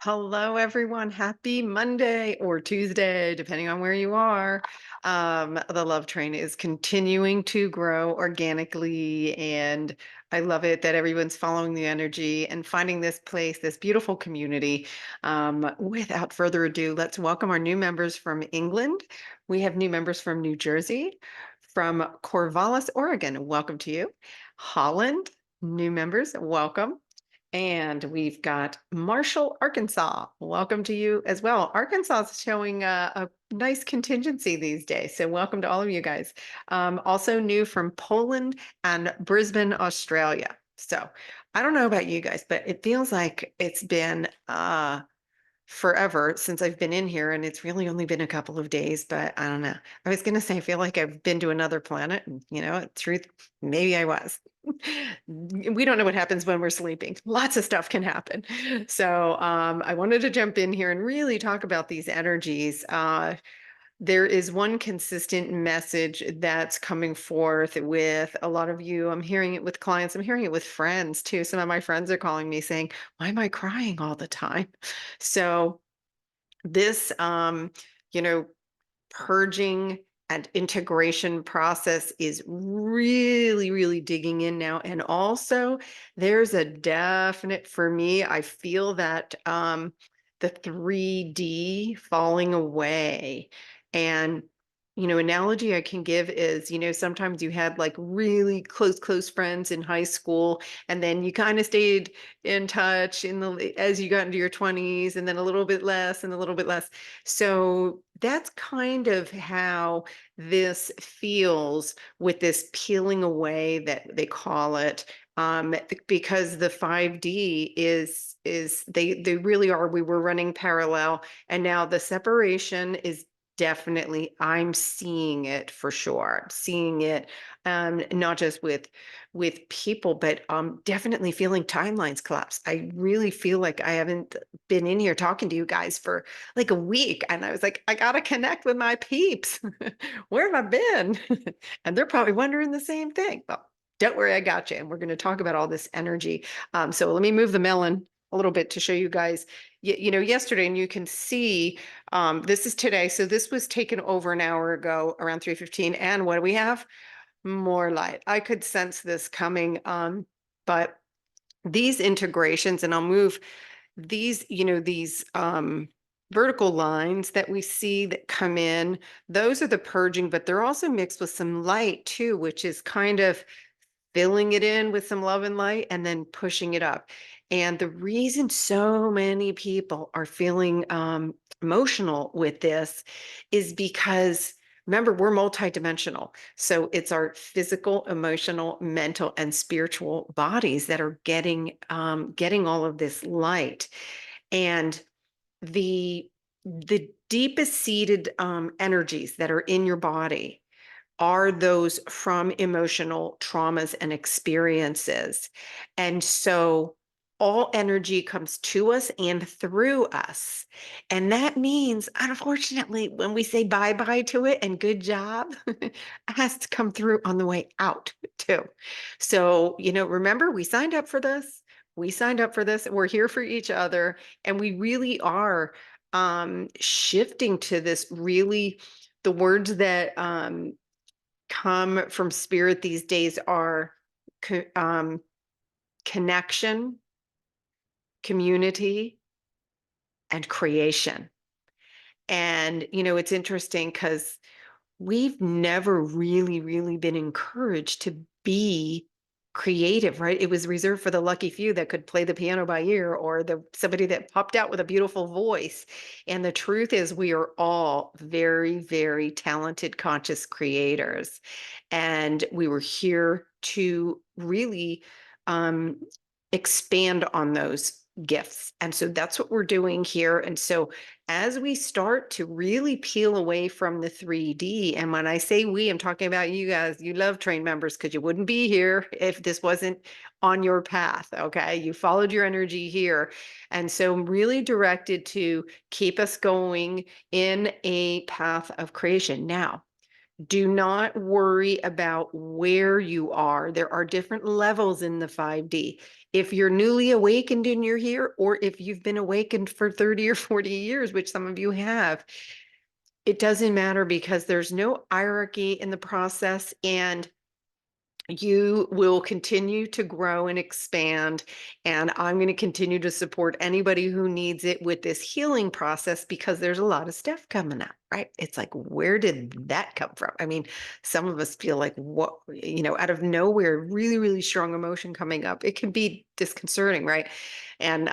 Hello, everyone. Happy Monday or Tuesday, depending on where you are. The love train is continuing to grow organically, and I love it that everyone's following the energy and finding this place, this beautiful community. Without further ado, let's welcome our new members from England. We have new members from New Jersey, from Corvallis, Oregon. Welcome to you. Holland, new members, welcome. And we've got Marshall, Arkansas. Welcome to you as well. Arkansas is showing a nice contingency these days. So welcome to all of you guys. Also new from Poland and Brisbane, Australia. So I don't know about you guys, but it feels like it's been forever since I've been in here, and it's really only been a couple of days, but I don't know. I was going to say, I feel like I've been to another planet, and truth, maybe I was. We don't know what happens when we're sleeping. Lots of stuff can happen. So I wanted to jump in here and really talk about these energies. There is one consistent message that's coming forth with a lot of you. I'm hearing it with clients. I'm hearing it with friends too. Some of my friends are calling me saying, why am I crying all the time? So this, you know, purging and integration process is really, really digging in now. And also there's a definite, for me, I feel that the 3D falling away. And analogy I can give is, sometimes you had like really close friends in high school, and then you kind of stayed in touch as you got into your 20s, and then a little bit less and a little bit less. So that's kind of how this feels with this peeling away that they call it. Because the 5D is they really are, we were running parallel, and now the separation is definitely, I'm seeing it for sure. I'm seeing it not just with people, but definitely feeling timelines collapse. I really feel like I haven't been in here talking to you guys for like a week, and I was like, I gotta connect with my peeps. Where have I been? And they're probably wondering the same thing. Well, don't worry, I got you. And we're going to talk about all this energy. So let me move the melon a little bit to show you guys. Yesterday, and you can see this is today. So this was taken over an hour ago, around 3:15. And what do we have? More light. I could sense this coming. But these integrations, and I'll move these vertical lines that we see that come in, those are the purging, but they're also mixed with some light too, which is kind of filling it in with some love and light and then pushing it up. And the reason so many people are feeling emotional with this is because, remember, we're multidimensional. So it's our physical, emotional, mental, and spiritual bodies that are getting all of this light. And the deepest seated energies that are in your body are those from emotional traumas and experiences. And so all energy comes to us and through us. And that means, unfortunately, when we say bye-bye to it and good job, it has to come through on the way out too. So, remember, we signed up for this. We signed up for this. We're here for each other. And we really are shifting to this really, the words that come from spirit these days are connection, community, and creation. And it's interesting because we've never really been encouraged to be creative, right? It was reserved for the lucky few that could play the piano by ear, or somebody that popped out with a beautiful voice. And the truth is, we are all very talented, conscious creators. And we were here to really um, expand on those gifts. And so that's what we're doing here. And so as we start to really peel away from the 3D, and when I say we, I'm talking about you guys, you love train members, because you wouldn't be here if this wasn't on your path. Okay. You followed your energy here. And so I'm really directed to keep us going in a path of creation. Now, do not worry about where you are. There are different levels in the 5D. If you're newly awakened and you're here, or if you've been awakened for 30 or 40 years, which some of you have, it doesn't matter because there's no hierarchy in the process, and you will continue to grow and expand. And I'm going to continue to support anybody who needs it with this healing process, because there's a lot of stuff coming up, right? It's like, where did that come from? I mean, some of us feel like, what, out of nowhere, really, really strong emotion coming up. It can be disconcerting, right? And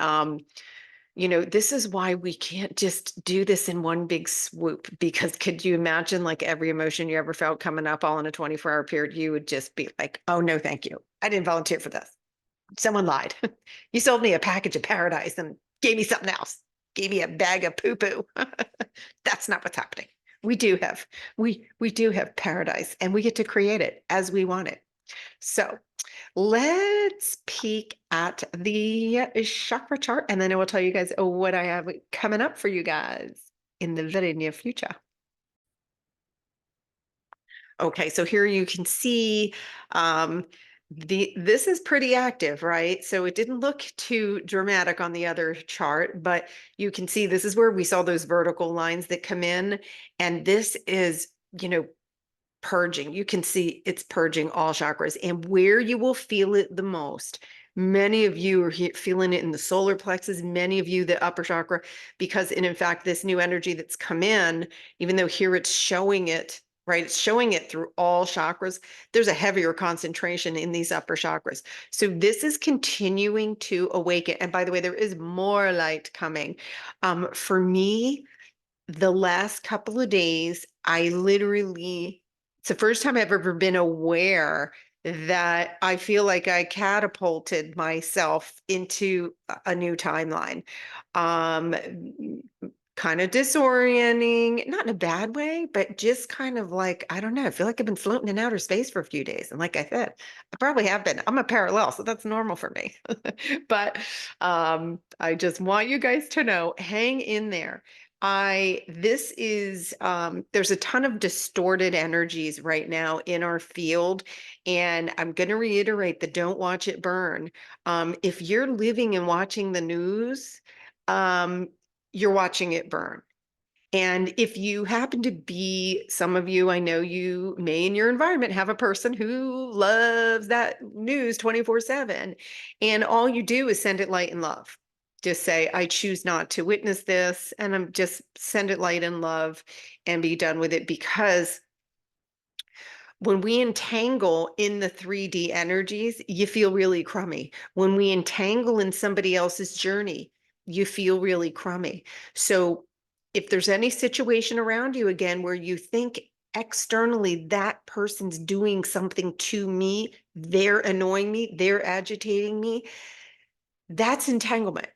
this is why we can't just do this in one big swoop, because could you imagine like every emotion you ever felt coming up all in a 24-hour period? You would just be like, oh, no, thank you. I didn't volunteer for this. Someone lied. You sold me a package of paradise and gave me something else. Gave me a bag of poo-poo. That's not what's happening. We do have paradise, and we get to create it as we want it. So let's peek at the chakra chart, and then I will tell you guys what I have coming up for you guys in the very near future. Okay, so here you can see this is pretty active, right? So it didn't look too dramatic on the other chart, but you can see this is where we saw those vertical lines that come in, and this is, purging. You can see it's purging all chakras, and where you will feel it the most. Many of you are feeling it in the solar plexus, many of you the upper chakra, because in fact, this new energy that's come in, even though here it's showing it, right? It's showing it through all chakras. There's a heavier concentration in these upper chakras. So this is continuing to awaken. And by the way, there is more light coming. For me, the last couple of days, it's the first time I've ever been aware that I feel like I catapulted myself into a new timeline. Um, Kind of disorienting, not in a bad way, but just kind of like, I don't know, I feel like I've been floating in outer space for a few days. And like I said, I probably have been. I'm a parallel, so that's normal for me. But I just want you guys to know, hang in there. This is, there's a ton of distorted energies right now in our field. And I'm going to reiterate the don't watch it burn. If you're living and watching the news, um, you're watching it burn. And if you happen to be, some of you, I know you may in your environment have a person who loves that news 24/7, and all you do is send it light and love. Just say, I choose not to witness this, and I'm just send it light and love and be done with it. Because when we entangle in the 3D energies, you feel really crummy. When we entangle in somebody else's journey, you feel really crummy. So if there's any situation around you, again, where you think externally that person's doing something to me, they're annoying me, they're agitating me, that's entanglement.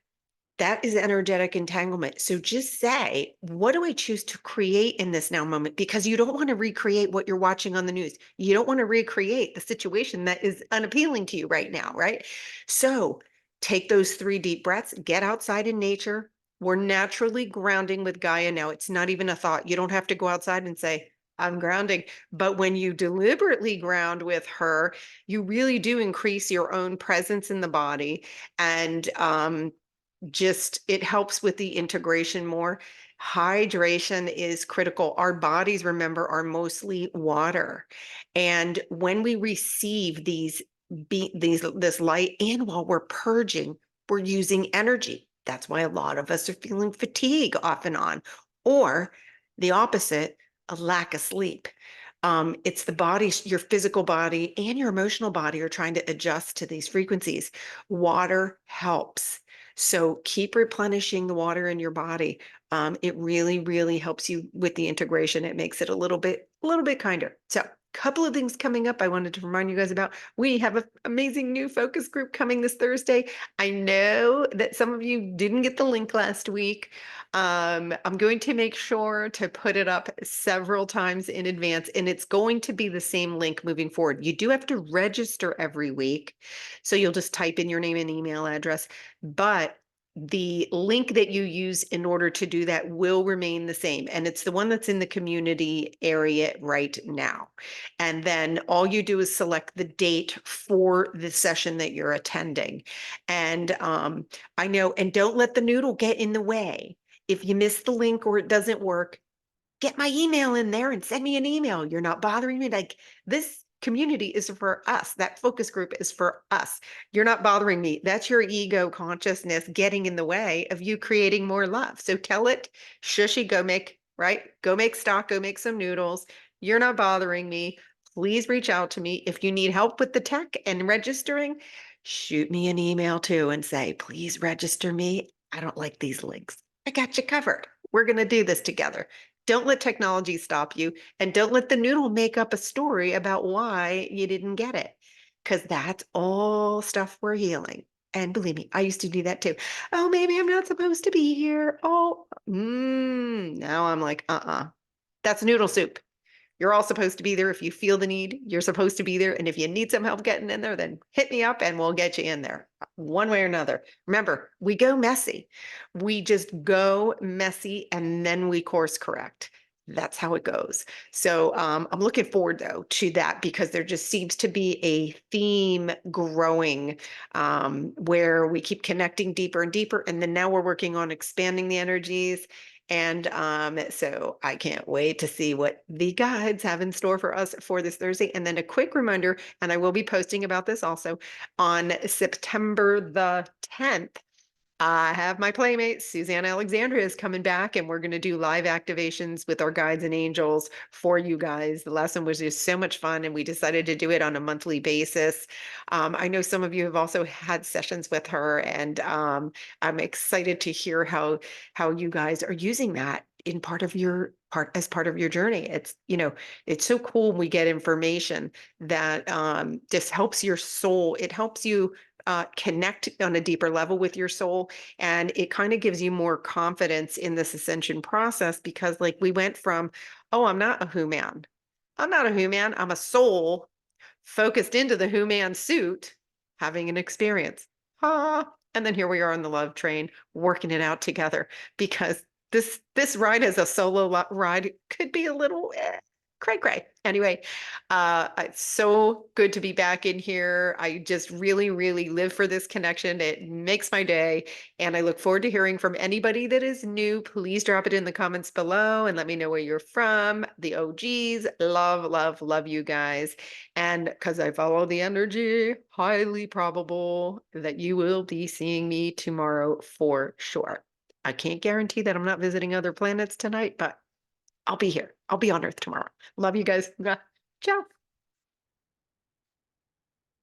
That is energetic entanglement. So just say, what do I choose to create in this now moment? Because you don't want to recreate what you're watching on the news. You don't want to recreate the situation that is unappealing to you right now, right? So take those 3 deep breaths, get outside in nature. We're naturally grounding with Gaia now. It's not even a thought. You don't have to go outside and say, I'm grounding. But when you deliberately ground with her, you really do increase your own presence in the body. And just it helps with the integration more. Hydration is critical. Our bodies, remember, are mostly water. And when we receive this light, and while we're purging, we're using energy. That's why a lot of us are feeling fatigue off and on, or the opposite, a lack of sleep. It's the body, your physical body and your emotional body are trying to adjust to these frequencies. Water helps. So keep replenishing the water in your body. It really, really helps you with the integration. It makes it a little bit kinder. So couple of things coming up I wanted to remind you guys about. We have an amazing new focus group coming this Thursday. I know that some of you didn't get the link last week. I'm going to make sure to put it up several times in advance, and it's going to be the same link moving forward. You do have to register every week. So you'll just type in your name and email address, but the link that you use in order to do that will remain the same. And it's the one that's in the community area right now. And then all you do is select the date for the session that you're attending. And I know, and don't let the noodle get in the way. If you miss the link or it doesn't work, get my email in there and send me an email. You're not bothering me. Like, this community is for us. That focus group is for us. You're not bothering me. That's your ego consciousness getting in the way of you creating more love. So tell it, shushy, go make, right? Go make stock, go make some noodles. You're not bothering me. Please reach out to me. If you need help with the tech and registering, shoot me an email too and say, please register me. I don't like these links. I got you covered. We're going to do this together. Don't let technology stop you, and don't let the noodle make up a story about why you didn't get it, because that's all stuff we're healing. And believe me, I used to do that too. Oh, maybe I'm not supposed to be here. Oh, now I'm like, that's noodle soup. You're all supposed to be there if you feel the need. You're supposed to be there. And if you need some help getting in there, then hit me up and we'll get you in there one way or another. Remember, we go messy. We just go messy and then we course correct. That's how it goes. So I'm looking forward, though, to that, because there just seems to be a theme growing where we keep connecting deeper and deeper. And then now we're working on expanding the energies. And so I can't wait to see what the guides have in store for us for this Thursday. And then a quick reminder, and I will be posting about this also on September the 10th. I have my playmate, Suzanne Alexandria, is coming back, and we're going to do live activations with our guides and angels for you guys. The lesson was just so much fun, and we decided to do it on a monthly basis. I know some of you have also had sessions with her, and I'm excited to hear how you guys are using that in part of your part of your journey. It's, it's so cool when we get information that just helps your soul. It helps you connect on a deeper level with your soul. And it kind of gives you more confidence in this ascension process, because like we went from, oh, I'm not a human. I'm not a human. I'm a soul focused into the human suit, having an experience. And then here we are on the love train, working it out together, because this ride as a solo ride could be a little cray cray. Anyway, it's so good to be back in here. I just really, really live for this connection. It makes my day. And I look forward to hearing from anybody that is new. Please drop it in the comments below and let me know where you're from. The OGs, love, love, love you guys. And because I follow the energy, highly probable that you will be seeing me tomorrow for sure. I can't guarantee that I'm not visiting other planets tonight, but I'll be here. I'll be on Earth tomorrow. Love you guys. Ciao.